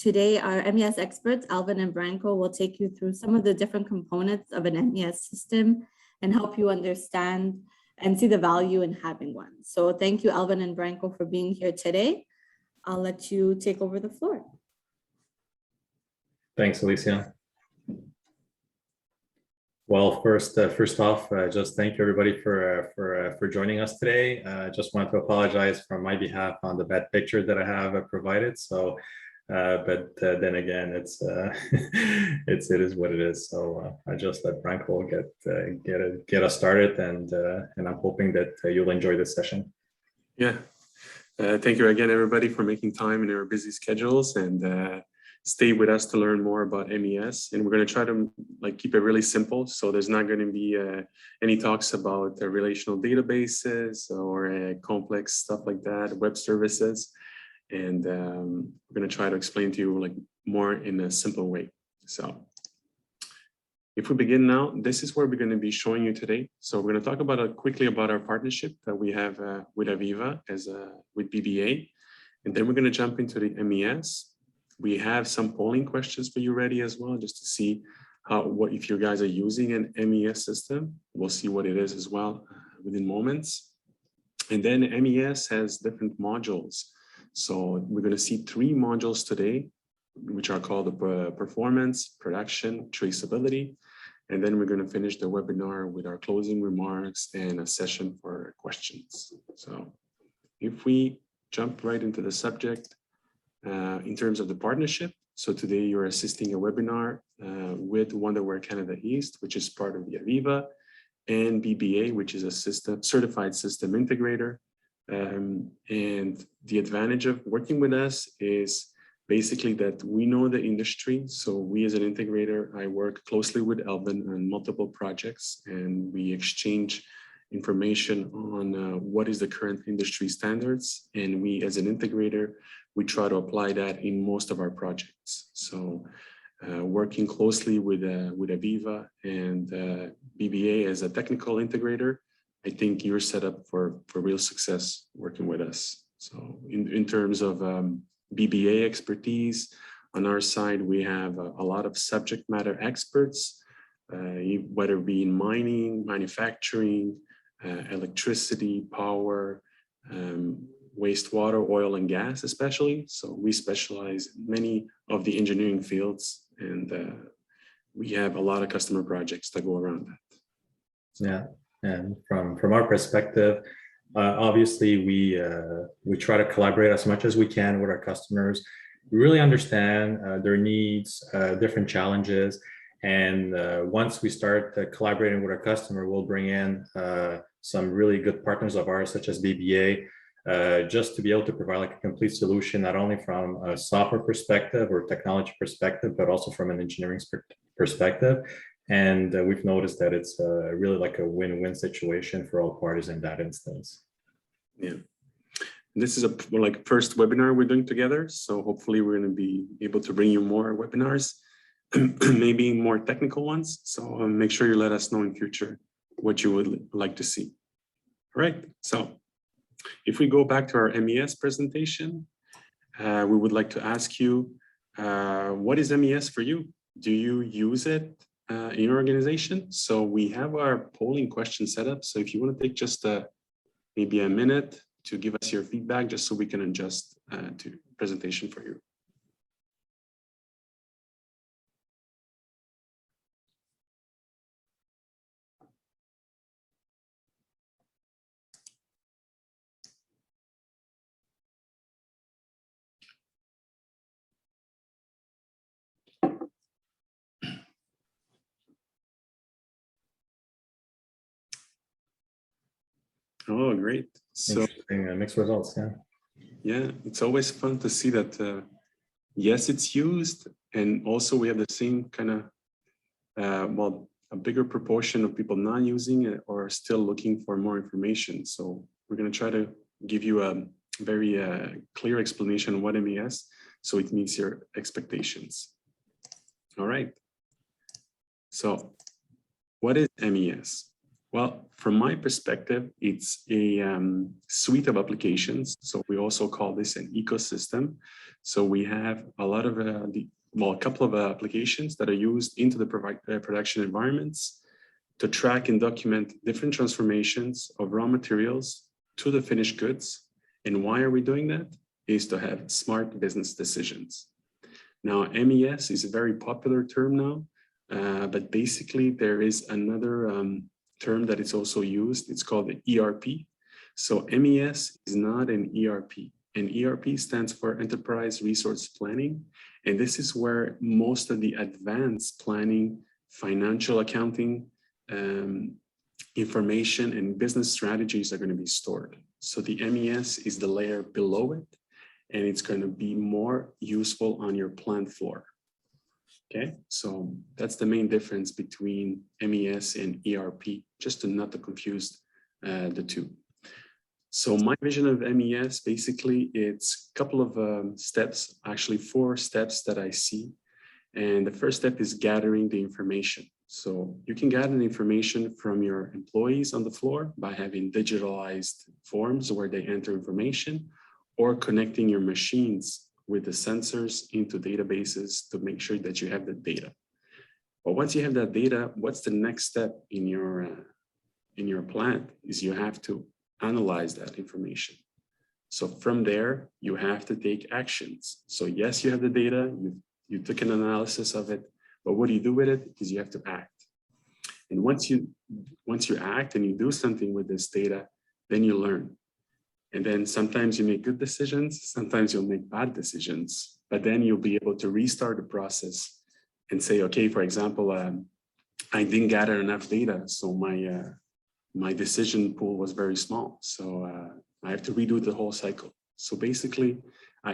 Today, our MES experts, Alvin and Branko, will take you through some of the different components of an MES system and help you understand and see the value in having one. So thank you, Alvin and Branko, for being here today. I'll let you take over the floor. Thanks, Alicia. Well, first off, just thank you everybody for joining us today. Just want to apologize from my behalf on the bad picture that I have provided. So, but then again, it is what it is. So I just let Branko get us started, and I'm hoping that you'll enjoy this session. Yeah, thank you again, everybody, for making time in your busy schedules and stay with us to learn more about MES. And we're going to try to keep it really simple. So there's not going to be any talks about relational databases or complex stuff like that, web services. And we're going to try to explain to you more in a simple way. So if we begin now, this is where we're going to be showing you today. So we're going to talk about quickly about our partnership that we have with AVEVA with BBA. And then we're going to jump into the MES. We have some polling questions for you ready as well, just to see if you guys are using an MES system. We'll see what it is as well within moments. And then MES has different modules. So we're going to see 3 modules today, which are called the performance, production, traceability. And then we're going to finish the webinar with our closing remarks and a session for questions. So if we jump right into the subject, in terms of the partnership. So today you're assisting a webinar with Wonderware Canada East, which is part of the AVEVA, and BBA, which is a certified system integrator. And the advantage of working with us is basically that we know the industry. So we as an integrator, I work closely with Alvin on multiple projects, and we exchange information on what is the current industry standards. And we as an integrator, we try to apply that in most of our projects. So working closely with AVEVA and BBA as a technical integrator, I think you're set up for real success working with us. So in terms of BBA expertise, on our side, we have a lot of subject matter experts, whether it be in mining, manufacturing, electricity, power, wastewater, oil and gas, especially. So we specialize in many of the engineering fields, and we have a lot of customer projects that go around that. Yeah, and from our perspective, obviously we try to collaborate as much as we can with our customers. We really understand their needs, different challenges, and once we start collaborating with our customer, we'll bring in some really good partners of ours, such as BBA, just to be able to provide a complete solution, not only from a software perspective or technology perspective, but also from an engineering perspective. And we've noticed that it's really a win-win situation for all parties in that instance. Yeah, this is a first webinar we're doing together. So hopefully we're going to be able to bring you more webinars, maybe more technical ones. So make sure you let us know in future what you would like to see. All right, so if we go back to our MES presentation, we would like to ask you, what is MES for you? Do you use it in your organization? So we have our polling question set up. So if you want to take just maybe a minute to give us your feedback, just so we can adjust to presentation for you. Oh, great. So interesting mixed results, yeah. Yeah, it's always fun to see that, yes, it's used, and also we have the same kind of, well, a bigger proportion of people not using it or still looking for more information. So we're going to try to give you a very clear explanation of what MES, so it meets your expectations. All right. So what is MES? Well, from my perspective, it's a suite of applications. So we also call this an ecosystem. So we have a lot of a couple of applications that are used into the production environments to track and document different transformations of raw materials to the finished goods. And why are we doing that? Is to have smart business decisions. Now, MES is a very popular term now, but basically there is another term that is also used. It's called the ERP. So MES is not an ERP. An ERP stands for Enterprise Resource Planning. And this is where most of the advanced planning, financial accounting, information and business strategies are going to be stored. So the MES is the layer below it, and it's going to be more useful on your plant floor. Okay, so that's the main difference between MES and ERP, just to not to confuse the two. So my vision of MES, basically, it's a couple of steps, actually 4 steps that I see. And the first step is gathering the information. So you can gather the information from your employees on the floor by having digitalized forms where they enter information, or connecting your machines with the sensors into databases to make sure that you have the data. But once you have that data, what's the next step in your plant is you have to analyze that information. So from there, you have to take actions. So yes, you have the data, you took an analysis of it, but what do you do with it is you have to act. And once you act and you do something with this data, then you learn. And then sometimes you make good decisions, sometimes you'll make bad decisions, but then you'll be able to restart the process and say, okay, for example, I didn't gather enough data, so my decision pool was very small. So I have to redo the whole cycle. So basically,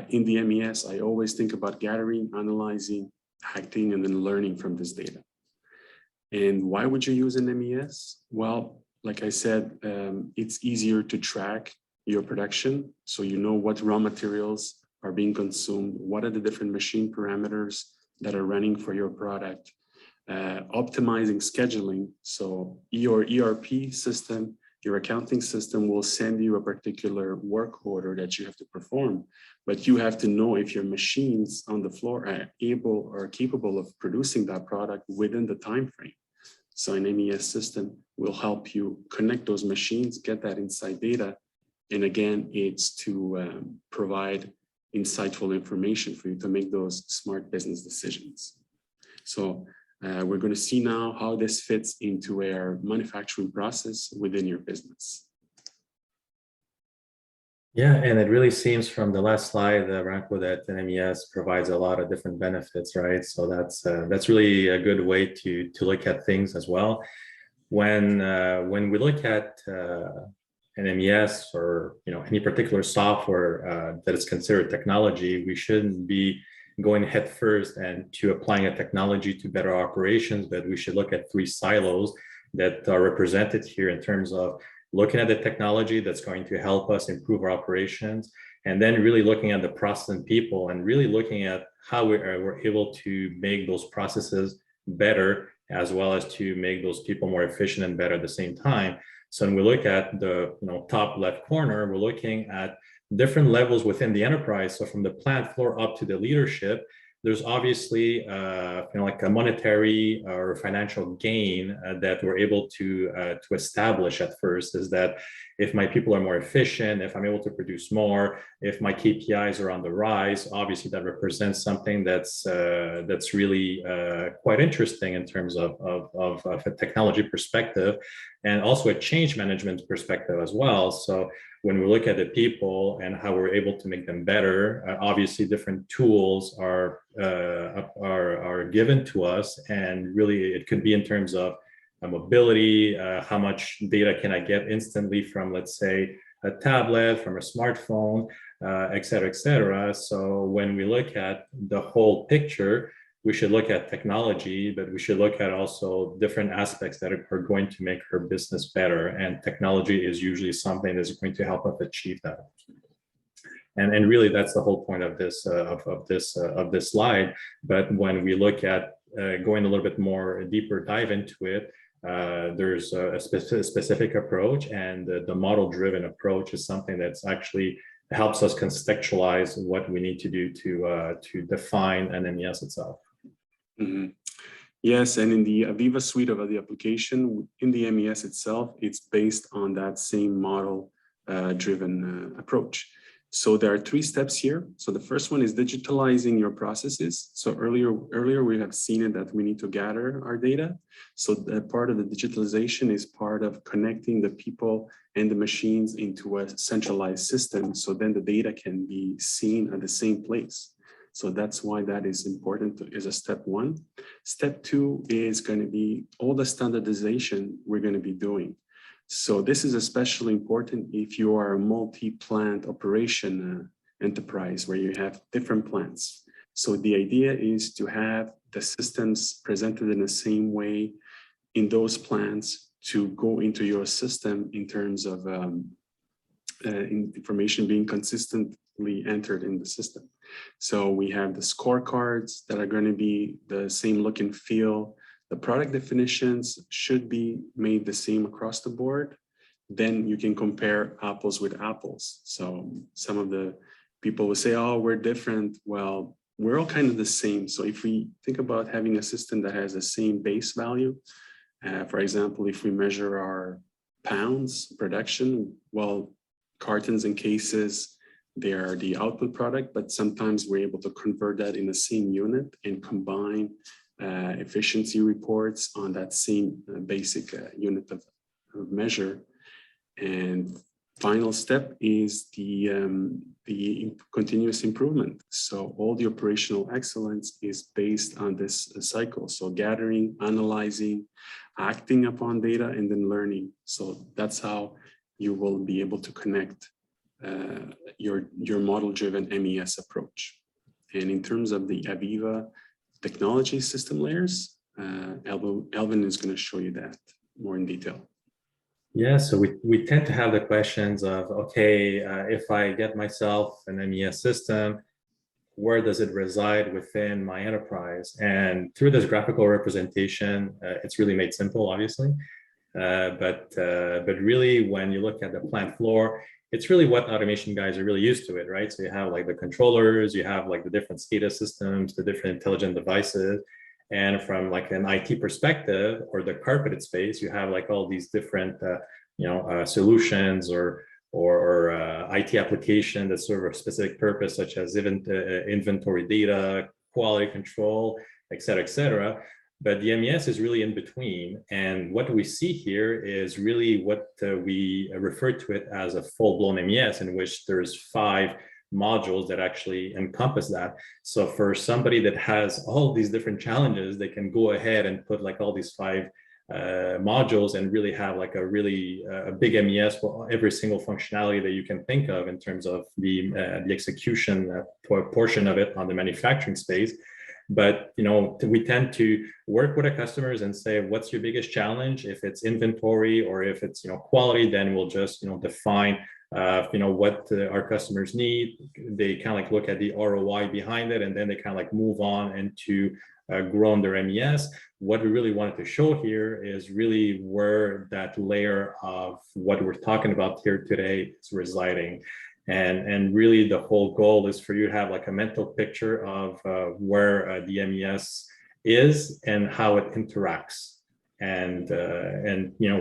in the MES, I always think about gathering, analyzing, acting, and then learning from this data. And why would you use an MES? Well, like I said, it's easier to track your production. So you know what raw materials are being consumed, what are the different machine parameters that are running for your product, optimizing scheduling. So your ERP system, your accounting system will send you a particular work order that you have to perform, but you have to know if your machines on the floor are able or capable of producing that product within the time frame. So an MES system will help you connect those machines, get that inside data. And again, it's to provide insightful information for you to make those smart business decisions. So we're going to see now how this fits into our manufacturing process within your business. Yeah, and it really seems from the last slide, Branko, that an MES provides a lot of different benefits, right? So that's really a good way to look at things as well. When we look at an MES or any particular software that is considered technology, we shouldn't be going head first and to applying a technology to better operations, but we should look at 3 silos that are represented here in terms of looking at the technology that's going to help us improve our operations, and then really looking at the process and people, and really looking at how we're able to make those processes better, as well as to make those people more efficient and better at the same time. So when we look at the top left corner, we're looking at different levels within the enterprise. So from the plant floor up to the leadership, there's obviously like a monetary or financial gain that we're able to establish at first, is that if my people are more efficient, if I'm able to produce more, if my KPIs are on the rise, obviously that represents something that's really quite interesting in terms of a technology perspective, and also a change management perspective as well. So when we look at the people and how we're able to make them better, obviously different tools are given to us, and really it could be in terms of mobility, how much data can I get instantly from, let's say, a tablet, from a smartphone, et cetera, et cetera. So when we look at the whole picture, we should look at technology, but we should look at also different aspects that are going to make her business better. And technology is usually something that's going to help us achieve that. And really, that's the whole point of this slide. But when we look at going a little bit more deeper dive into it, There's a specific approach, and the model-driven approach is something that's actually helps us contextualize what we need to do to define an MES itself. Mm-hmm. Yes, and in the AVEVA suite of the application, in the MES itself, it's based on that same model-driven approach. So there are 3 steps here. So the first one is digitalizing your processes. So earlier we have seen it that we need to gather our data. So the part of the digitalization is part of connecting the people and the machines into a centralized system. So then the data can be seen at the same place. So that's why that is important as a step 1. Step 2 is going to be all the standardization we're going to be doing. So this is especially important if you are a multi-plant operation enterprise where you have different plants. So the idea is to have the systems presented in the same way in those plants to go into your system in terms of information being consistently entered in the system. So we have the scorecards that are going to be the same look and feel. The product definitions should be made the same across the board. Then you can compare apples with apples. So some of the people will say, oh, we're different. Well, we're all kind of the same. So if we think about having a system that has the same base value, for example, if we measure our pounds production, well, cartons and cases, they are the output product, but sometimes we're able to convert that in the same unit and combine efficiency reports on that same basic unit of measure. And final step is the continuous improvement. So all the operational excellence is based on this cycle. So gathering, analyzing, acting upon data, and then learning. So that's how you will be able to connect your model-driven MES approach. And in terms of the AVEVA technology system layers, Elvin is going to show you that more in detail. Yeah, so we tend to have the questions of, okay, if I get myself an MES system, where does it reside within my enterprise? And through this graphical representation, it's really made simple, obviously. But really, when you look at the plant floor, it's really what automation guys are really used to it, right? So you have like the controllers, you have like the different SCADA systems, the different intelligent devices. And from like an IT perspective or the carpeted space, you have like all these different, solutions or IT application that serve a specific purpose, such as inventory data, quality control, et cetera. But the MES is really in between. And what we see here is really what we refer to it as a full-blown MES, in which there's 5 modules that actually encompass that. So for somebody that has all these different challenges, they can go ahead and put like all these 5 modules and really have like a big MES for every single functionality that you can think of in terms of the execution portion of it on the manufacturing space. But we tend to work with our customers and say, what's your biggest challenge? If it's inventory or if it's quality, then we'll just define what our customers need. They kind of like look at the ROI behind it, and then they kind of like move on into growing their MES. What we really wanted to show here is really where that layer of what we're talking about here today is residing. And really the whole goal is for you to have like a mental picture of where the MES is and how it interacts. And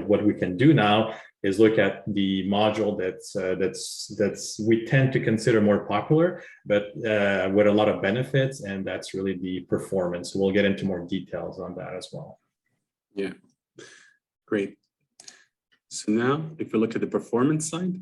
what we can do now is look at the module that's we tend to consider more popular, but with a lot of benefits, and that's really the performance. So we'll get into more details on that as well. Yeah, great. So now if we look at the performance side.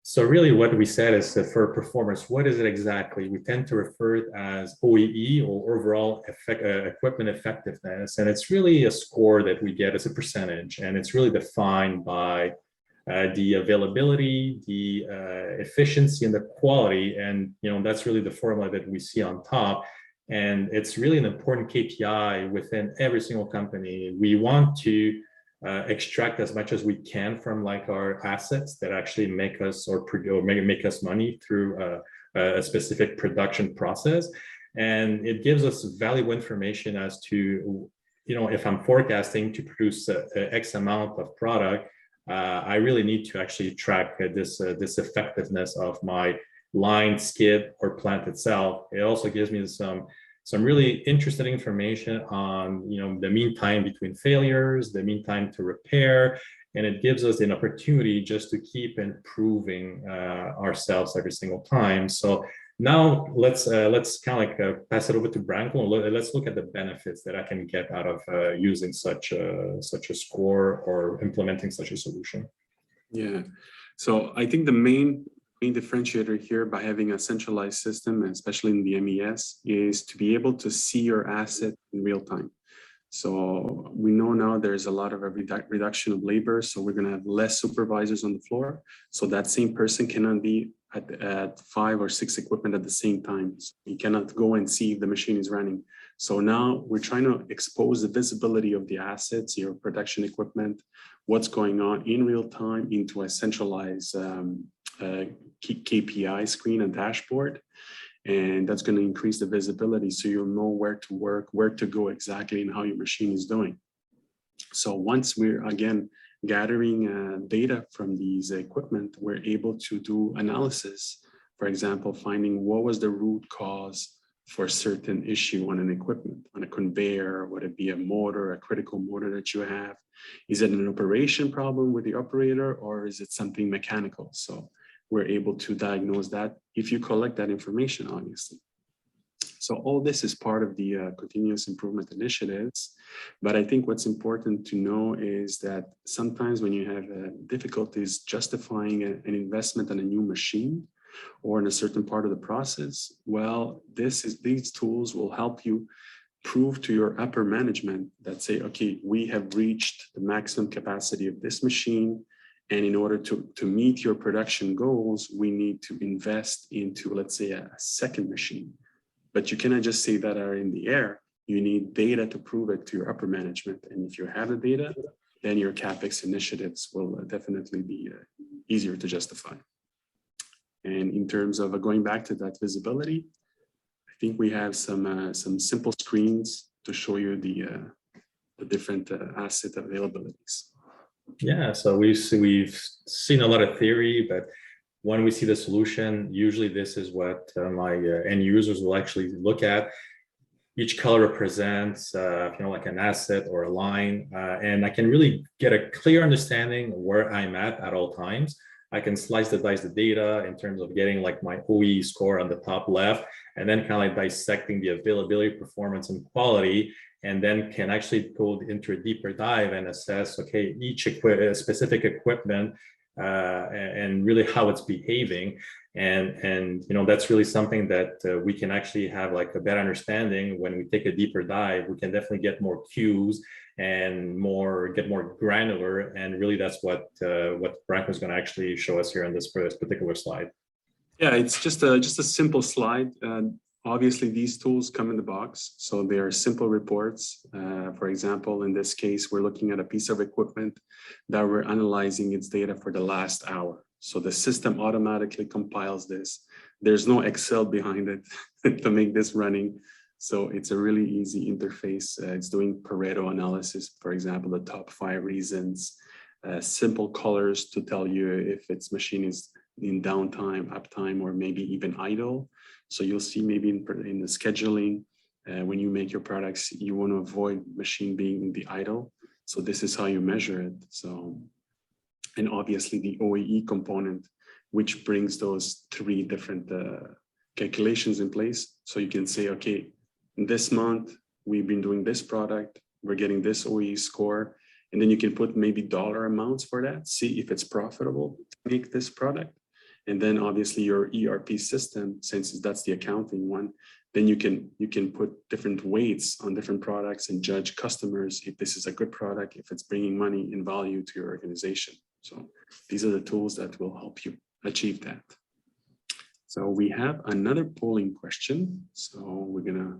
So really what we said is that for performance, what is it exactly? We tend to refer it as OEE, or overall equipment effectiveness. And it's really a score that we get as a percentage. And it's really defined by the availability, the efficiency, and the quality. And that's really the formula that we see on top. And it's really an important KPI within every single company. We want to extract as much as we can from like our assets that actually make us make us money through a specific production process. And it gives us valuable information as to, if I'm forecasting to produce X amount of product, I really need to actually track this effectiveness of my line, skid, or plant itself. It also gives me some really interesting information on the mean time between failures, the mean time to repair, and it gives us an opportunity just to keep improving ourselves every single time. So now let's kind of like pass it over to Branko. Let's look at the benefits that I can get out of using such a score or implementing such a solution. Yeah, so I think the main differentiator here by having a centralized system, and especially in the MES, is to be able to see your asset in real time. So we know now there's a lot of a reduction of labor, so we're going to have less supervisors on the floor. So that same person cannot be at 5 or 6 equipment at the same time. So you cannot go and see if the machine is running. So now we're trying to expose the visibility of the assets, your production equipment, what's going on in real time into a centralized KPI screen and dashboard. And that's going to increase the visibility so you'll know where to work, where to go exactly, and how your machine is doing. So once we're, again, gathering data from these equipment, we're able to do analysis. For example, finding what was the root cause for a certain issue on an equipment, on a conveyor, would it be a motor, a critical motor that you have? Is it an operation problem with the operator, or is it something mechanical? So we're able to diagnose that if you collect that information, obviously. So all this is part of the continuous improvement initiatives. But I think what's important to know is that sometimes when you have difficulties justifying an investment in a new machine or in a certain part of the process, well, these tools will help you prove to your upper management that say, okay, we have reached the maximum capacity of this machine. And in order to meet your production goals, we need to invest into, let's say, a second machine. But you cannot just say that are in the air. You need data to prove it to your upper management. And if you have the data, then your CapEx initiatives will definitely be easier to justify. And in terms of going back to that visibility, I think we have some simple screens to show you the different asset availabilities. Yeah, so we've seen a lot of theory, but when we see the solution, usually this is what my end users will actually look at. Each color represents, like an asset or a line, and I can really get a clear understanding where I'm at all times. I can slice and dice the data in terms of getting like my OE score on the top left, and then kind of like dissecting the availability, performance, and quality, and then can actually go into a deeper dive and assess, okay, each specific equipment and really how it's behaving. And that's really something that we can actually have like a better understanding. When we take a deeper dive, we can definitely get more cues and get more granular. And really that's what Branko is going to actually show us here on this particular slide. Yeah, it's just a simple slide. Obviously, these tools come in the box, so they are simple reports. For example, in this case, we're looking at a piece of equipment that we're analyzing its data for the last hour. So the system automatically compiles this. There's no Excel behind it to make this running. So it's a really easy interface. It's doing Pareto analysis, for example, the top 5 reasons, simple colors to tell you if its machine is in downtime, uptime, or maybe even idle. So you'll see maybe in the scheduling, when you make your products, you want to avoid machine being in the idle. So this is how you measure it. So, and obviously the OEE component, which brings those 3 different calculations in place. So you can say, okay, this month we've been doing this product, we're getting this OEE score, and then you can put maybe dollar amounts for that, see if it's profitable to make this product. And then obviously your ERP system, since that's the accounting one, then you can put different weights on different products and judge customers if this is a good product, if it's bringing money and value to your organization. So these are the tools that will help you achieve that. So we have another polling question. So we're gonna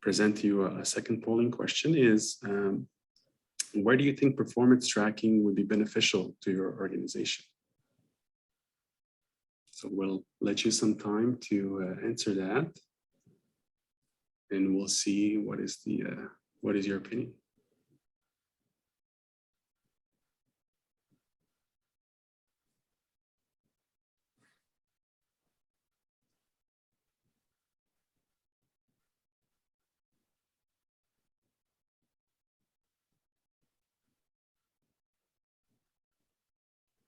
present to you a second polling question is, where do you think performance tracking would be beneficial to your organization? So we'll let you some time to answer that. and we'll see what is your opinion.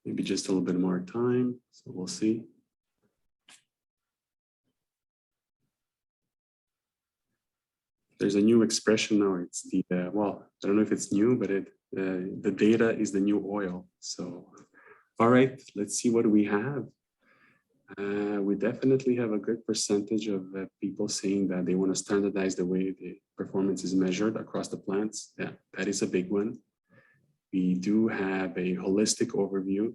Maybe just a little bit more time, so we'll see. There's a new expression now. It's the well, I don't know if it's new, but the data is the new oil. So, all right, let's see what we have. We definitely have a good percentage of people saying that they want to standardize the way the performance is measured across the plants. Yeah, that is a big one. We do have a holistic overview.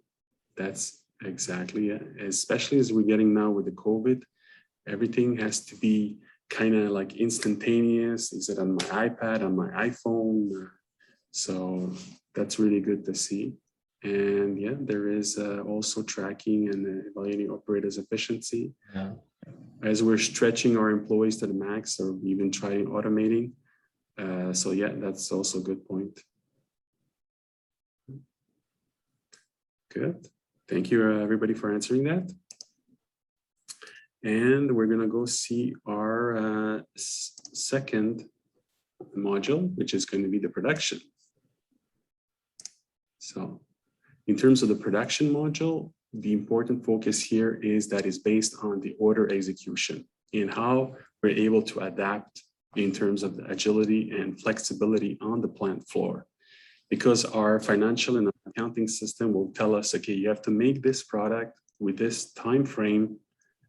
That's exactly it. Especially as we're getting now with the COVID, everything has to be kind of like instantaneous. Is it on my iPad, on my iPhone? So that's really good to see. And yeah, there is also tracking and evaluating operators' efficiency. Yeah. As we're stretching our employees to the max, or even trying automating. So yeah, that's also a good point. Good. Thank you, everybody, for answering that. And we're going to go see our second module, which is going to be the production. So in terms of the production module, the important focus here is that is based on the order execution and how we're able to adapt in terms of the agility and flexibility on the plant floor. Because our financial and accounting system will tell us, okay, you have to make this product with this time frame,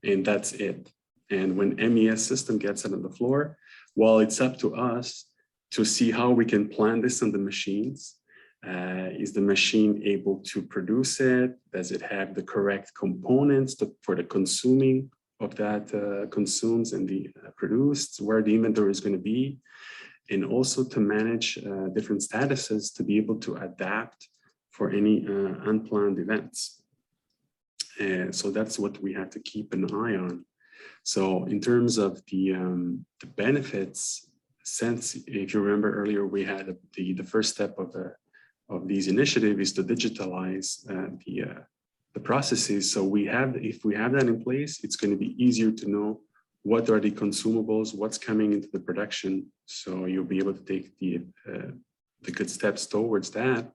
and that's it. And when MES system gets it on the floor, well, it's up to us to see how we can plan this on the machines. Is the machine able to produce it? Does it have the correct components for the consuming of that consumes and the produced, where the inventory is going to be? And also to manage different statuses to be able to adapt for any unplanned events. So that's what we have to keep an eye on. So in terms of the benefits, since if you remember earlier, we had the first step of these initiatives is to digitalize the processes. So if we have that in place, it's going to be easier to know what are the consumables, what's coming into the production. So you'll be able to take the good steps towards that.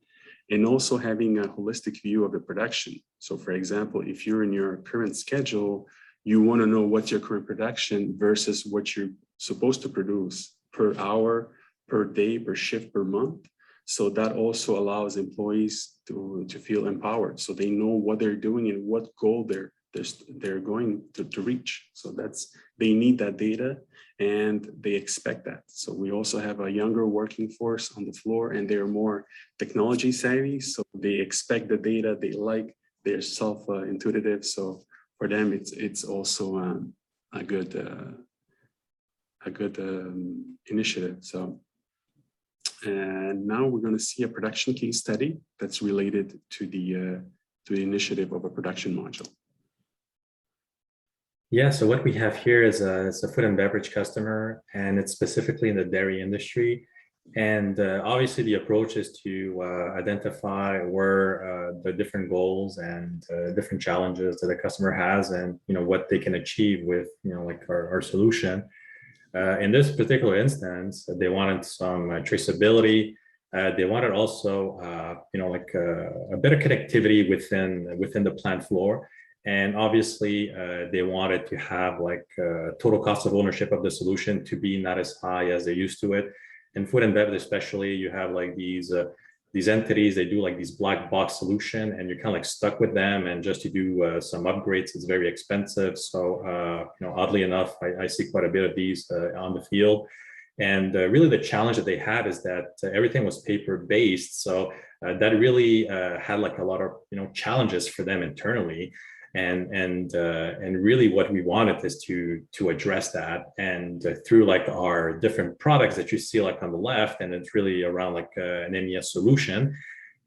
And also having a holistic view of the production. So for example, if you're in your current schedule, you want to know what's your current production versus what you're supposed to produce per hour, per day, per shift, per month. So that also allows employees to feel empowered. So they know what they're doing and what goal they're going to reach. So they need that data and they expect that. So we also have a younger working force on the floor and they're more technology savvy. So they expect the data, they're self-intuitive. So for them, it's also a good initiative. So, and now we're going to see a production case study that's related to the initiative of a production module. Yeah, so what we have here is a food and beverage customer, and it's specifically in the dairy industry. And obviously the approach is to identify where the different goals and different challenges that the customer has, and what they can achieve with like our solution. In this particular instance, they wanted some traceability. They wanted also like a better connectivity within the plant floor. And obviously, they wanted to have like total cost of ownership of the solution to be not as high as they're used to it. In food and beverage, especially, you have like these entities. They do like these black box solution, and you're kind of like stuck with them. And just to do some upgrades, it's very expensive. So oddly enough, I see quite a bit of these on the field. And really, the challenge that they had is that everything was paper based. So that really had like a lot of challenges for them internally. And really what we wanted is to address that, and through like our different products that you see like on the left, and it's really around like an MES solution,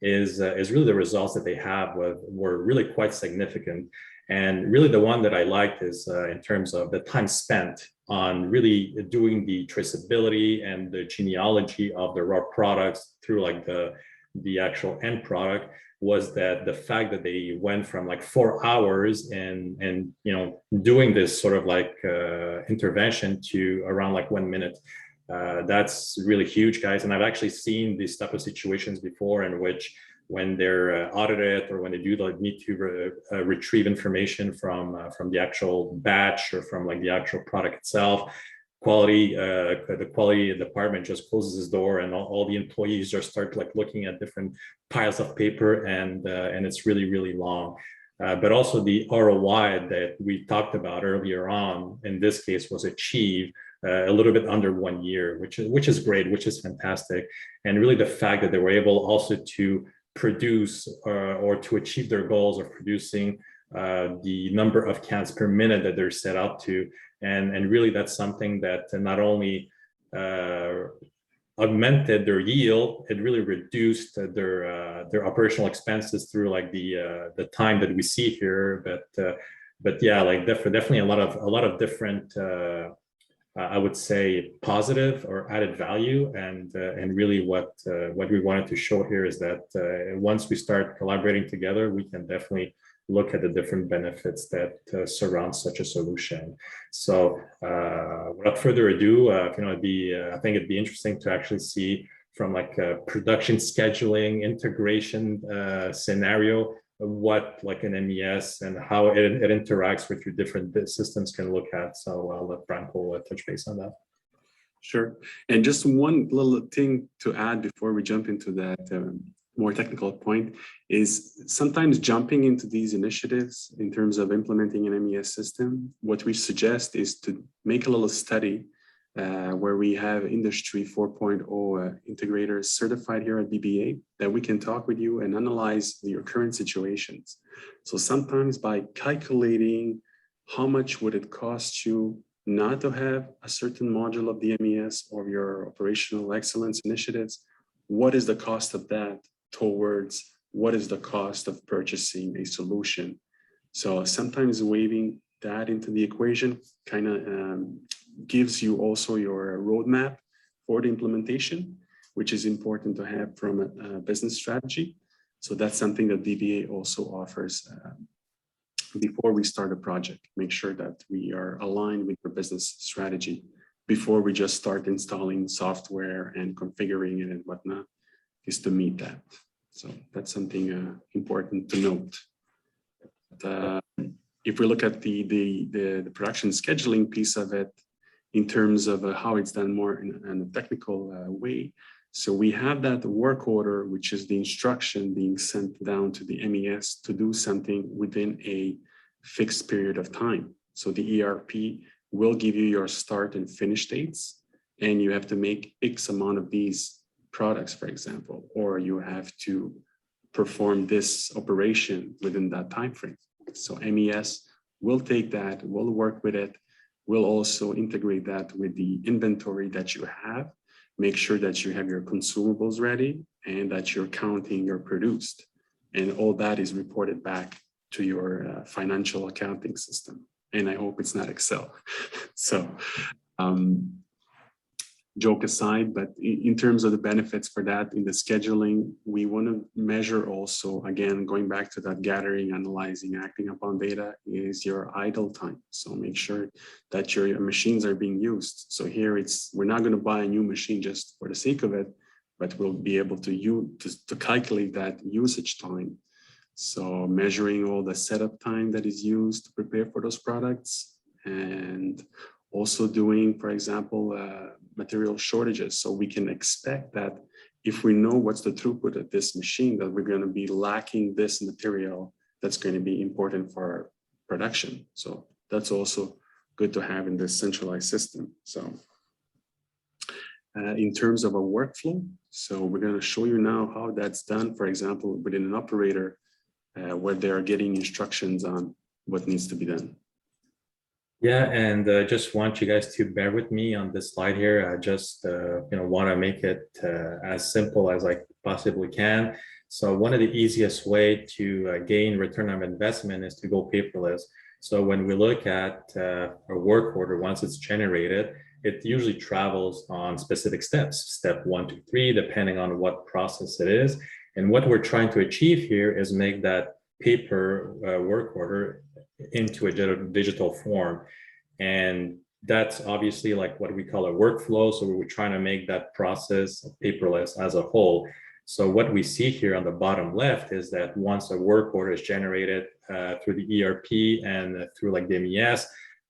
is really the results that they have were really quite significant. And really the one that I liked is in terms of the time spent on really doing the traceability and the genealogy of the raw products through like the actual end product, was that the fact that they went from like 4 hours and you know, doing this sort of like intervention to around like 1 minute. That's really huge, guys. And I've actually seen these type of situations before in which when they're audited or when they do like need to retrieve information from the actual batch or from like the actual product itself, the quality department just closes its door and all the employees just start like looking at different piles of paper, and it's really, really long. But also the ROI that we talked about earlier on in this case was achieved a little bit under 1 year, which is great, which is fantastic. And really the fact that they were able also to produce or to achieve their goals of producing the number of cans per minute that they're set up to. And really that's something that not only augmented their yield, it really reduced their operational expenses through like the time that we see here. But yeah, like definitely a lot of different I would say positive or added value, and really what we wanted to show here is that once we start collaborating together, we can definitely look at the different benefits that surround such a solution. So without further ado, you know, I think it'd be interesting to actually see from like a production scheduling integration scenario what like an MES and how it interacts with your different systems can look at. So I'll let Branko touch base on that. Sure. And just one little thing to add before we jump into that more technical point is sometimes jumping into these initiatives in terms of implementing an MES system, what we suggest is to make a little study where we have Industry 4.0 integrators certified here at BBA that we can talk with you and analyze your current situations. So sometimes by calculating how much would it cost you not to have a certain module of the MES or your operational excellence initiatives, what is the cost of that towards what is the cost of purchasing a solution? So sometimes waiving that into the equation kind of gives you also your roadmap for the implementation, which is important to have from a business strategy. So that's something that DBA also offers before we start a project. Make sure that we are aligned with your business strategy before we just start installing software and configuring it and whatnot, is to meet that. So that's something important to note. If we look at the production scheduling piece of it, in terms of how it's done more in a technical way. So we have that work order, which is the instruction being sent down to the MES to do something within a fixed period of time. So the ERP will give you your start and finish dates, and you have to make X amount of these products, for example, or you have to perform this operation within that time frame. So MES will take that, will work with it, we'll also integrate that with the inventory that you have, make sure that you have your consumables ready and that you're counting your produced. And all that is reported back to your financial accounting system. And I hope it's not Excel. So joke aside, but in terms of the benefits for that in the scheduling, we want to measure also, again, going back to that gathering, analyzing, acting upon data, is your idle time. So make sure that your machines are being used. So here we're not going to buy a new machine just for the sake of it, but we'll be able to calculate that usage time. So measuring all the setup time that is used to prepare for those products, and also doing, for example, material shortages. So we can expect that if we know what's the throughput of this machine, that we're going to be lacking this material that's going to be important for our production. So that's also good to have in this centralized system. So in terms of a workflow, so we're going to show you now how that's done, for example, within an operator where they are getting instructions on what needs to be done. Yeah, and just want you guys to bear with me on this slide here. I just want to make it as simple as I possibly can. So one of the easiest way to gain return on investment is to go paperless. So when we look at a work order, once it's generated, it usually travels on specific steps, step 1 to 3, depending on what process it is. And what we're trying to achieve here is make that paper work order into a digital form. And that's obviously like what we call a workflow. So we're trying to make that process paperless as a whole. So what we see here on the bottom left is that once a work order is generated through the ERP and through like the MES,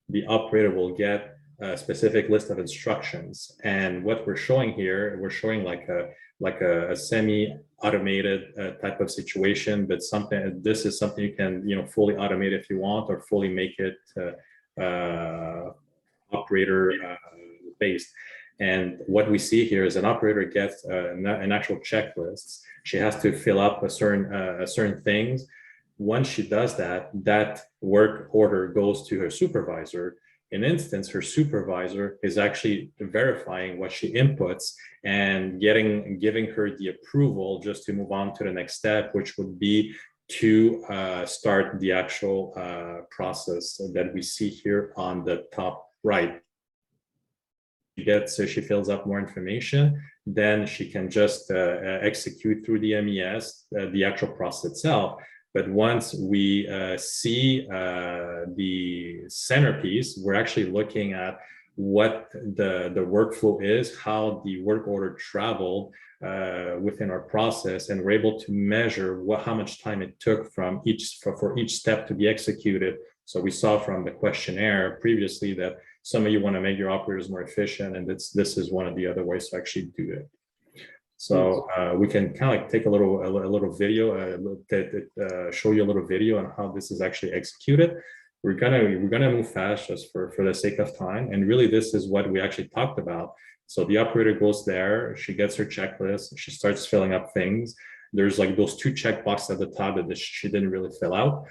the operator will get a specific list of instructions. And what we're showing here, we're showing like a semi-automated type of situation, but this is something you can fully automate if you want, or fully make it operator based. And what we see here is an operator gets an actual checklist. She has to fill up a certain things. Once she does that, that work order goes to her supervisor. In instance, her supervisor is actually verifying what she inputs and giving her the approval just to move on to the next step, which would be to start the actual process that we see here on the top right. So she fills up more information, then she can just execute through the MES the actual process itself. But once we see the centerpiece, we're actually looking at what the workflow is, how the work order traveled within our process, and we're able to measure how much time it took from for each step to be executed. So we saw from the questionnaire previously that some of you want to make your operators more efficient, and this is one of the other ways to actually do it. So we can kind of like take a little video, show you a little video on how this is actually executed. We're gonna move fast just for the sake of time, and really this is what we actually talked about. So the operator goes there, she gets her checklist, she starts filling up things. There's like those 2 checkboxes at the top that she didn't really fill out.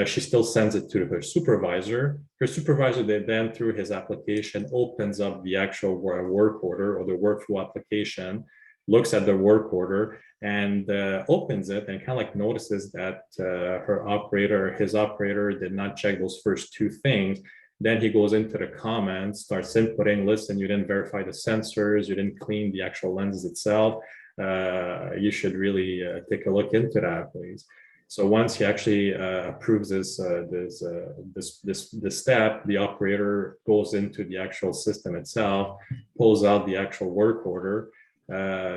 She still sends it to her supervisor. Her supervisor then, through his application, opens up the actual work order or the workflow application, looks at the work order, and opens it, and kind of like notices that his operator did not check those first 2 things. Then he goes into the comments, starts inputting, listen, you didn't verify the sensors, you didn't clean the actual lenses itself. You should really take a look into that, please. So once he actually approves this step, the operator goes into the actual system itself, pulls out the actual work order,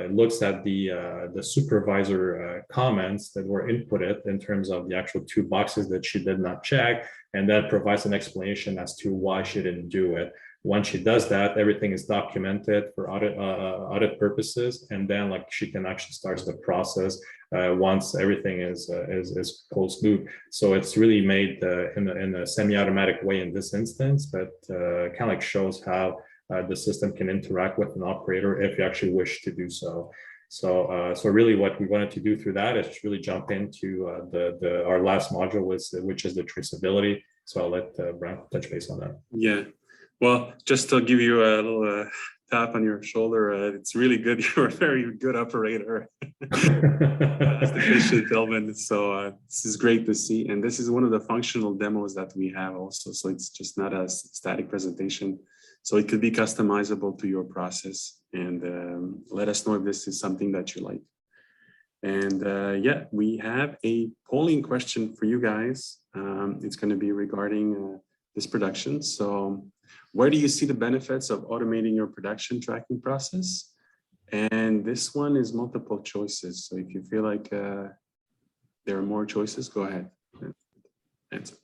looks at the supervisor comments that were inputted in terms of the actual 2 boxes that she did not check, and then provides an explanation as to why she didn't do it. Once she does that, everything is documented for audit purposes, and then like she can actually start the process once everything is closed loop. So it's really made in a semi-automatic way in this instance, but kind of like shows how the system can interact with an operator if you actually wish to do so. So really what we wanted to do through that is really jump into our last module, which is the traceability. So I'll let Brian touch base on that. Yeah. Well, just to give you a little tap on your shoulder, it's really good. You're a very good operator, as the patient Elvin. So this is great to see. And this is one of the functional demos that we have also. So it's just not a static presentation. So it could be customizable to your process, and let us know if this is something that you like. And yeah, we have a polling question for you guys. It's going to be regarding this production. So where do you see the benefits of automating your production tracking process? And this one is multiple choices. So if you feel like there are more choices, go ahead and answer.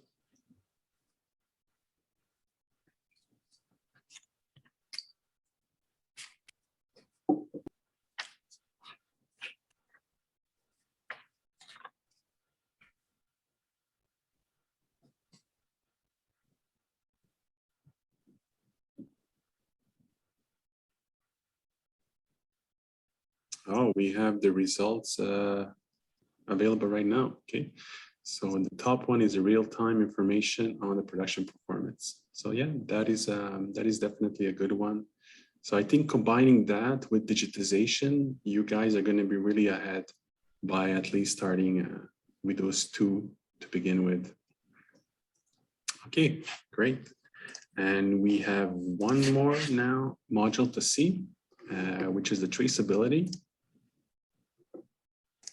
Oh, we have the results available right now. Okay, so the top one is a real-time information on the production performance. So yeah, that is definitely a good one. So I think combining that with digitization, you guys are going to be really ahead by at least starting with those two to begin with. Okay, great. And we have one more now module to see, which is the traceability.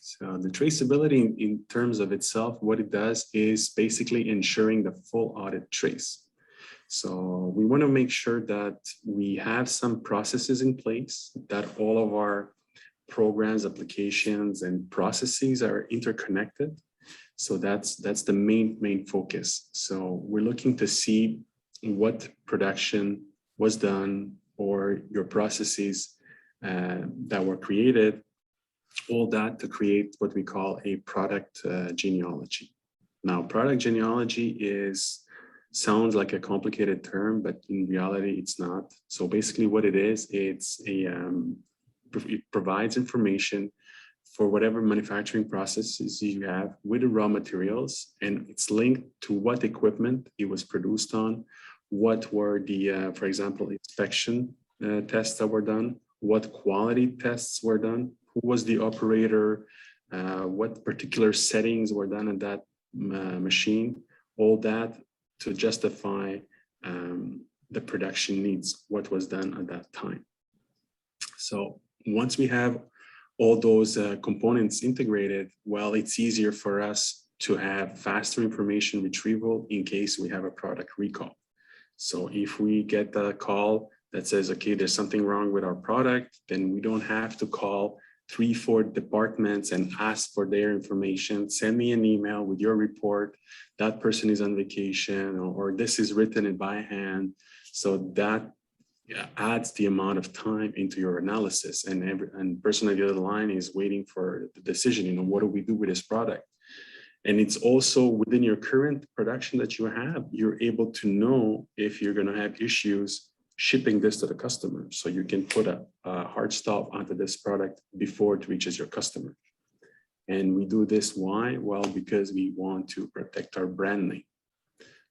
So the traceability in terms of itself, what it does is basically ensuring the full audit trace. So we want to make sure that we have some processes in place, that all of our programs, applications, and processes are interconnected. So that's the main focus. So we're looking to see what production was done or your processes that were created, all that to create what we call a product genealogy. Now, product genealogy sounds like a complicated term, but in reality, it's not. So basically what it is, it provides information for whatever manufacturing processes you have with the raw materials, and it's linked to what equipment it was produced on, what were the, for example, inspection tests that were done, what quality tests were done, who was the operator, what particular settings were done on that machine, all that to justify the production needs, what was done at that time. So once we have all those components integrated, well, it's easier for us to have faster information retrieval in case we have a product recall. So if we get a call that says, okay, there's something wrong with our product, then we don't have to call 3-4 departments and ask for their information. Send me an email with your report. That person is on vacation, or this is written by hand. So that adds the amount of time into your analysis, and person on the other line is waiting for the decision, what do we do with this product? And it's also within your current production that you have, you're able to know if you're going to have issues shipping this to the customer. So you can put a hard stop onto this product before it reaches your customer. And we do this, why? Well, because we want to protect our brand name.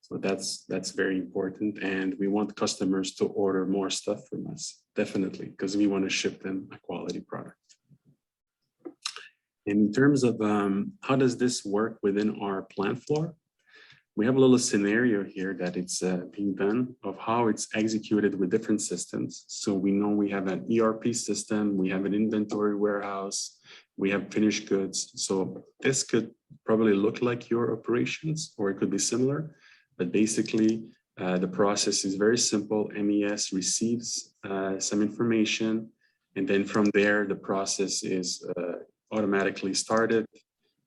So that's very important. And we want customers to order more stuff from us, definitely, because we want to ship them a quality product. In terms of how does this work within our plant floor, we have a little scenario here that it's being done of how it's executed with different systems. So we know we have an ERP system, we have an inventory warehouse, we have finished goods. So this could probably look like your operations, or it could be similar. But basically, the process is very simple. MES receives some information, and then from there, the process is automatically started.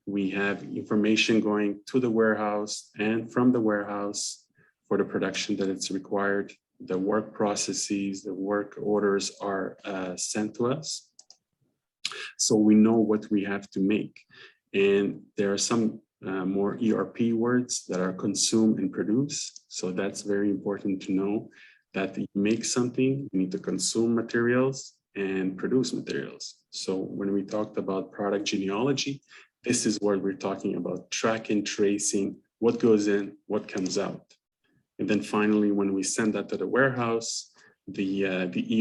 We have information going to the warehouse, and from the warehouse for the production that it's required. The work processes, the work orders are sent to us. So we know what we have to make. And there are some more ERP words that are consume and produce. So that's very important to know that you make something, you need to consume materials and produce materials. So when we talked about product genealogy, this is what we're talking about, tracking, tracing, what goes in, what comes out. And then finally, when we send that to the warehouse, the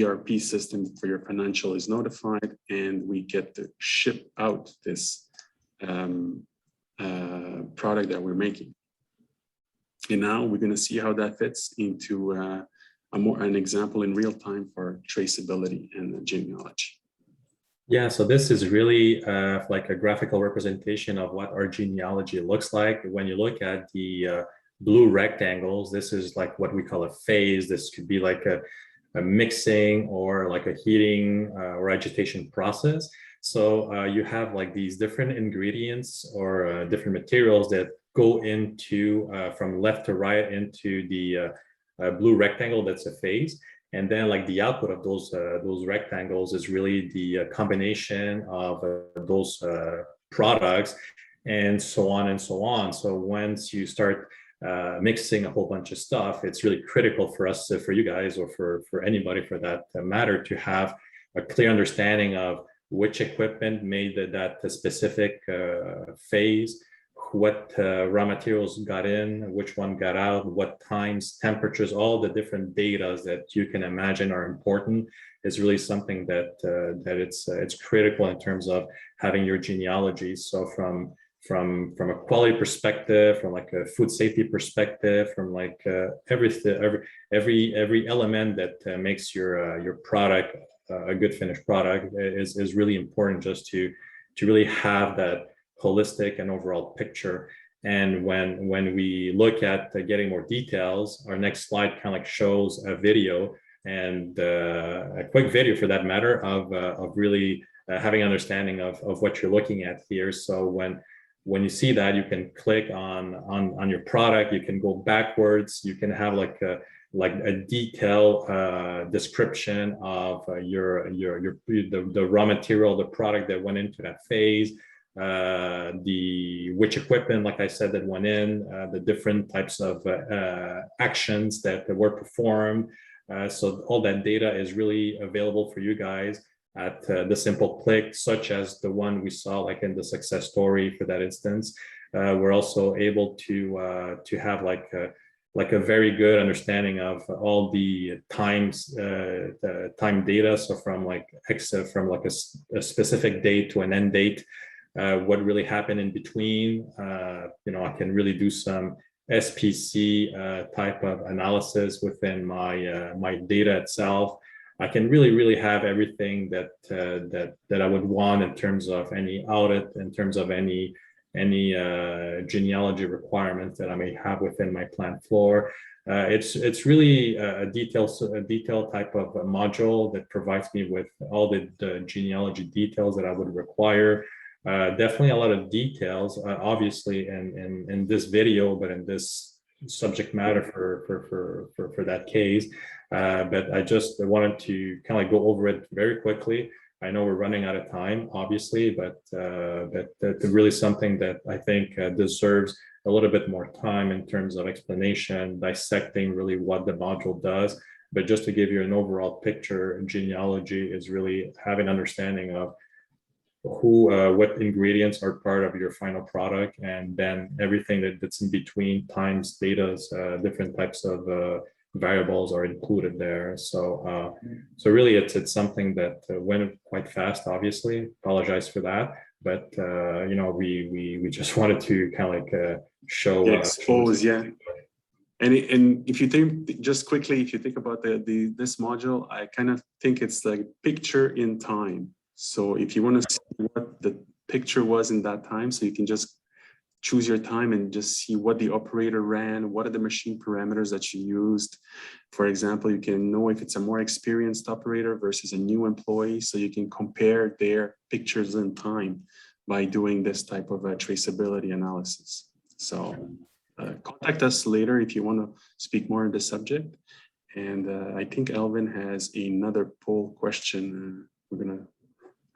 ERP system for your financial is notified, and we get to ship out this product that we're making. And now we're going to see how that fits into an example in real time for traceability and genealogy. Yeah, so this is really like a graphical representation of what our genealogy looks like. When you look at the blue rectangles, this is like what we call a phase. This could be like a mixing or like a heating or agitation process. So you have like these different ingredients or different materials that go into from left to right into the blue rectangle. That's a phase. And then like the output of those rectangles is really the combination of those products and so on and so on. So once you start mixing a whole bunch of stuff, it's really critical for us, for you guys, or for anybody for that matter, to have a clear understanding of which equipment made that specific phase, what raw materials got in, which one got out, what times, temperatures, all the different data that you can imagine are important is really something that it's critical in terms of having your genealogy. So from a quality perspective, from like a food safety perspective, from like every element that makes your product a good finished product is really important, just to really have that holistic and overall picture. And when we look at getting more details, our next slide kind of like shows a video, and a quick video for that matter, of really having understanding of what you're looking at here. So when you see that, you can click on your product, you can go backwards, you can have like a detailed description of the raw material, the product that went into that phase, which equipment, like I said, that went in, the different types of actions that were performed. So all that data is really available for you guys at the simple click, such as the one we saw like in the success story for that instance. We're also able to have like a very good understanding of all the times, the time data. So from like a specific date to an end date, what really happened in between. I can really do some SPC type of analysis within my data itself. I can really have everything that I would want in terms of any audit, in terms of any genealogy requirements that I may have within my plant floor. It's really a detailed type of a module that provides me with all the genealogy details that I would require. Definitely a lot of details, obviously in this video, but in this subject matter for that case. But I just wanted to kind of like go over it very quickly. I know we're running out of time, obviously, but that's really something that I think deserves a little bit more time in terms of explanation, dissecting really what the module does. But just to give you an overall picture, genealogy is really having understanding of what ingredients are part of your final product, and then everything that's in between, times, datas, different types of variables are included there. So really it's something that went quite fast, obviously. Apologize for that, but we just wanted to kind of like show expose, yeah. And if you think, just quickly, if you think about this module, I kind of think it's like picture in time. So if you want to see what the picture was in that time, so you can just choose your time and just see what the operator ran, what are the machine parameters that you used. For example, you can know if it's a more experienced operator versus a new employee, so you can compare their pictures in time by doing this type of a traceability analysis. So contact us later if you want to speak more on the subject. And I think Alvin has another poll question. We're going to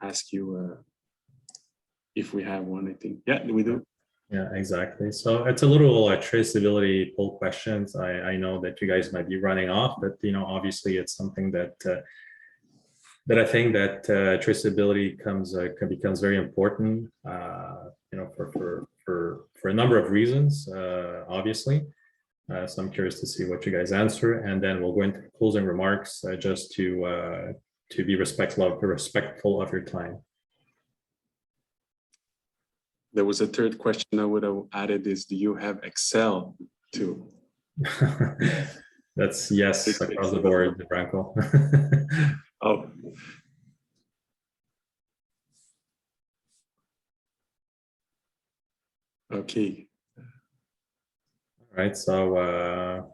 ask you if we have one, I think. Yeah, we do. Yeah, exactly. So it's a little traceability poll questions. I know that you guys might be running off, but obviously it's something that I think that traceability becomes very important. For a number of reasons, obviously. So I'm curious to see what you guys answer, and then we'll go into closing remarks just to be respectful of your time. There was a third question I would have added is, do you have Excel too? That's yes across the board, Branko. Oh. Okay. All right, so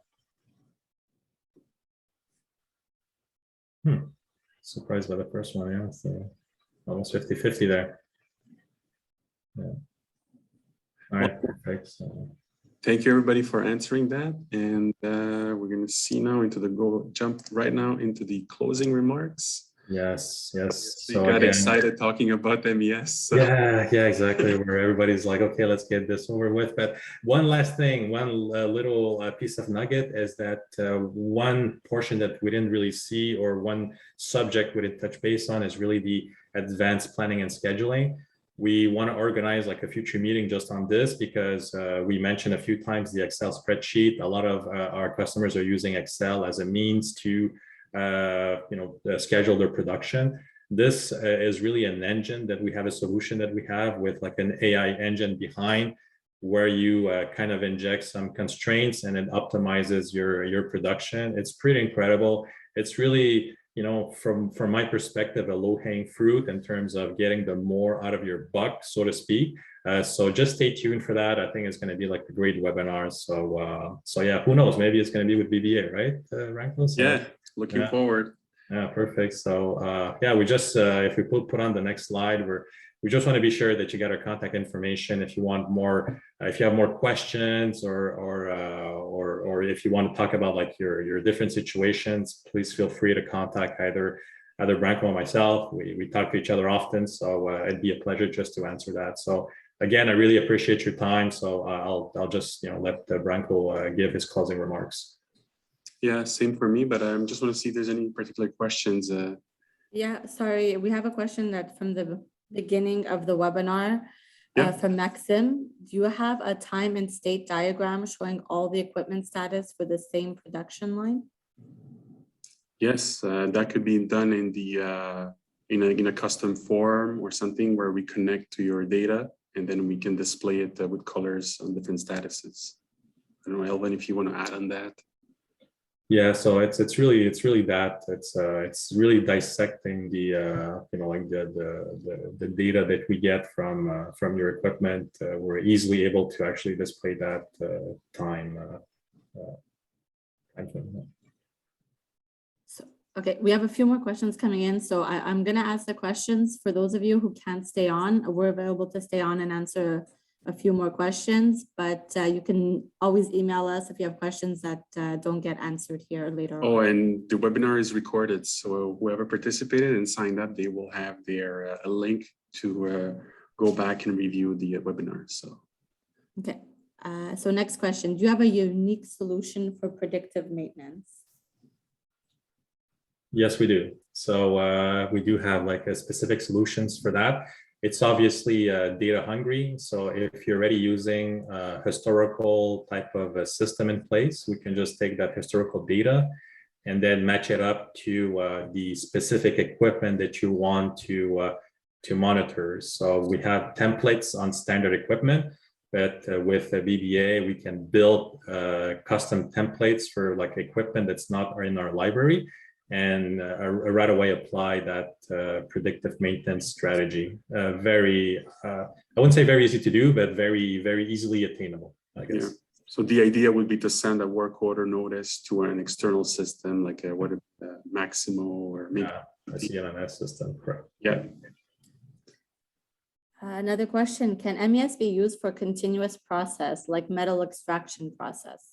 surprised by the first one, yeah. So almost 50-50 there. Yeah. All right, perfect. So thank you everybody for answering that. And we're going to see now jump right now into the closing remarks. Yes. So you got excited talking about MES. So. Yeah, exactly. Where everybody's like, okay, let's get this over with. But one last thing, one little piece of nugget is that one portion that we didn't really see, or one subject we didn't touch base on, is really the advanced planning and scheduling. we want to organize like a future meeting just on this because we mentioned a few times the Excel spreadsheet. A lot of our customers are using Excel as a means to schedule their production. This is really an engine that we have, a solution that we have with like an AI engine behind, where you kind of inject some constraints and it optimizes your production. It's pretty incredible. It's really, from my perspective, a low-hanging fruit in terms of getting the more out of your buck, so to speak. So just stay tuned for that. I think it's going to be like a great webinar. So yeah, who knows? Maybe it's going to be with BBA, right, Ranko? So, yeah, looking forward. Yeah, perfect. So yeah, we just if we put on the next slide, we just want to be sure that you get our contact information. If you want more, if you have more questions, or if you want to talk about like your different situations, please feel free to contact either Branko or myself. We talk to each other often, so it'd be a pleasure just to answer that. So again, I really appreciate your time. So I'll just let Branko give his closing remarks. Yeah, same for me. But I just want to see if there's any particular questions. Yeah, sorry, we have a question that from the beginning of the webinar from Maxim. Do you have a time and state diagram showing all the equipment status for the same production line? Yes, that could be done in the in a custom form or something where we connect to your data, and then we can display it with colors on different statuses. I don't know, Elvin, if you want to add on that. Yeah, so it's really that it's really dissecting the like the data that we get from your equipment. We're easily able to actually display that time frame. So, okay, we have a few more questions coming in. So I'm going to ask the questions for those of you who can't stay on. We're available to stay on and answer a few more questions, but you can always email us if you have questions that don't get answered here later. Oh, and the webinar is recorded. So whoever participated and signed up, they will have their a link to go back and review the webinar. So, okay. So next question, do you have a unique solution for predictive maintenance? Yes, we do. So we do have like a specific solutions for that. It's obviously data hungry. So if you're already using a historical type of a system in place, we can just take that historical data and then match it up to the specific equipment that you want to monitor. So we have templates on standard equipment, but with a BBA, we can build custom templates for like equipment that's not in our library, and right away apply that predictive maintenance strategy. Very, I wouldn't say very easy to do, but very, very easily attainable, I guess. Yeah. So the idea would be to send a work order notice to an external system, like Maximo or maybe a CMMS system, correct. Yeah. Another question, can MES be used for continuous process like metal extraction process?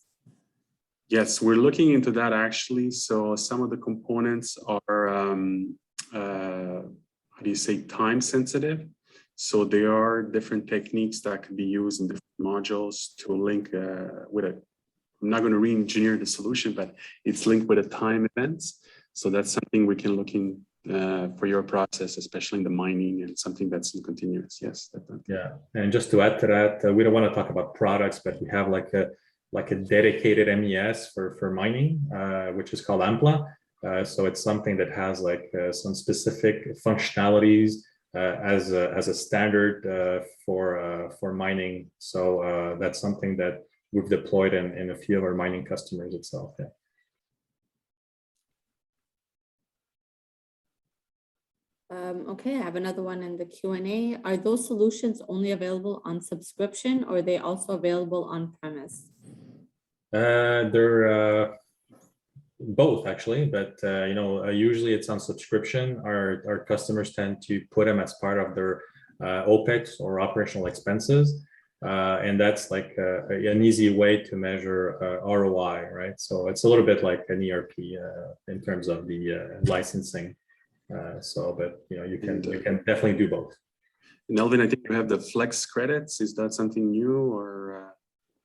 Yes, we're looking into that actually. So some of the components are, how do you say, time sensitive. So there are different techniques that can be used in different modules to link with a, I'm not going to re-engineer the solution, but it's linked with a time events. So that's something we can look in for your process, especially in the mining and something that's in continuous. Yes. Definitely. Yeah, and just to add to that, we don't want to talk about products, but we have like a dedicated MES for mining, which is called Ampla. So it's something that has like some specific functionalities as a standard for mining. So that's something that we've deployed in a few of our mining customers itself. Yeah. Okay, I have another one in the Q&A. Are those solutions only available on subscription, or are they also available on premise? They're both actually, but usually it's on subscription. Our customers tend to put them as part of their OPEX or operational expenses, and that's like an easy way to measure ROI, right? So it's a little bit like an ERP in terms of the licensing. But you can definitely do both. And Elvin, I think you have the flex credits. Is that something new or?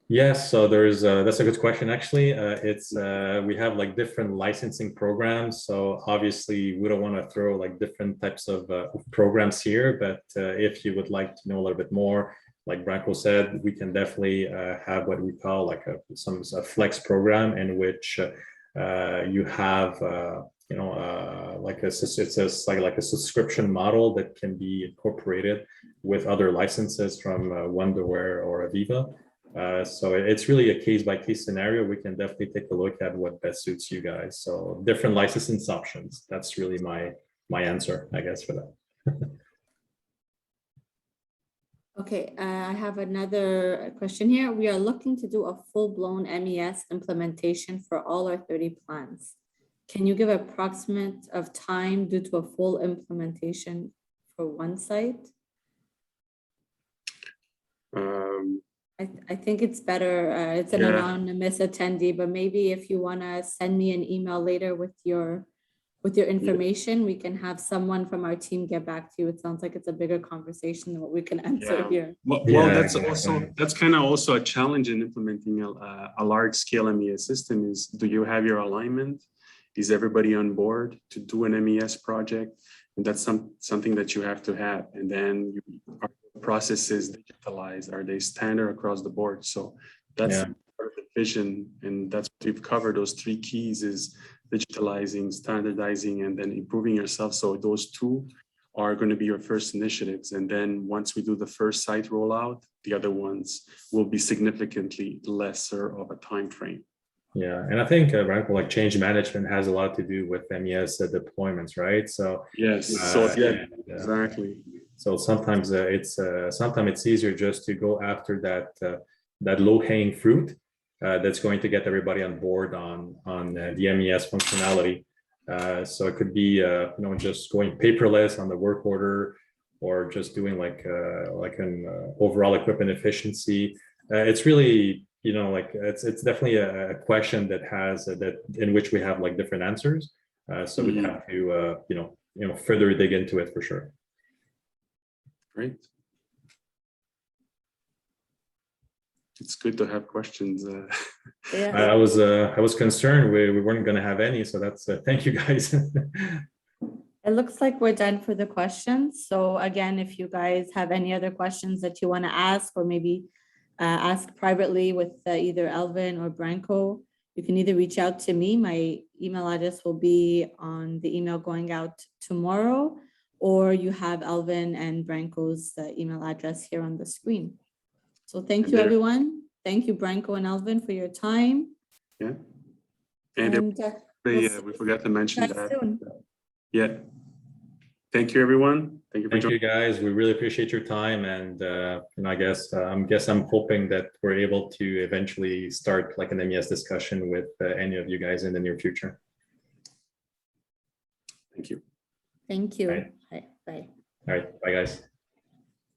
Yes, so there's that's a good question actually. We have like different licensing programs. So obviously we don't want to throw like different types of programs here, but if you would like to know a little bit more, like Branko said, we can definitely have what we call like a flex program in which you have like like a subscription model that can be incorporated with other licenses from Wonderware or AVEVA. So it's really a case-by-case scenario. We can definitely take a look at what best suits you guys. So different licensing options. That's really my answer, I guess, for that. Okay, I have another question here. We are looking to do a full-blown MES implementation for all our 30 plants. Can you give approximate of time due to a full implementation for one site? I think it's better. It's an anonymous attendee, but maybe if you want to send me an email later with your information, we can have someone from our team get back to you. It sounds like it's a bigger conversation than what we can answer here. Well, that's kind of also a challenge in implementing a large scale MES system is, do you have your alignment? Is everybody on board to do an MES project? And that's something that you have to have. And then are processes digitalized? Are they standard across the board? So that's part of the vision. And that's what we've covered. Those three keys is digitalizing, standardizing, and then improving yourself. So those two are going to be your first initiatives. And then once we do the first site rollout, the other ones will be significantly lesser of a time frame. Yeah, and I think like change management has a lot to do with MES deployments, right? So yes, exactly. So sometimes it's easier just to go after that low-hanging fruit that's going to get everybody on board on the MES functionality. So it could be just going paperless on the work order, or just doing like an overall equipment efficiency. It's really it's definitely a question that has in which we have like different answers. So we have to further dig into it for sure. Great. It's good to have questions. Yeah. I was concerned we weren't going to have any, so that's thank you guys. It looks like we're done for the questions. So again, if you guys have any other questions that you want to ask, or maybe ask privately with either Alvin or Branko, you can either reach out to me. My email address will be on the email going out tomorrow, or you have Alvin and Branko's email address here on the screen. So thank you, everyone. Thank you, Branko and Alvin, for your time. Yeah. And we forgot to mention that. Soon. Yeah. Thank you, everyone. Thank you for joining. Thank you, guys. We really appreciate your time, and I guess I'm hoping that we're able to eventually start like an MES discussion with any of you guys in the near future. Thank you. Thank you. Right. Bye. All right. Bye, guys.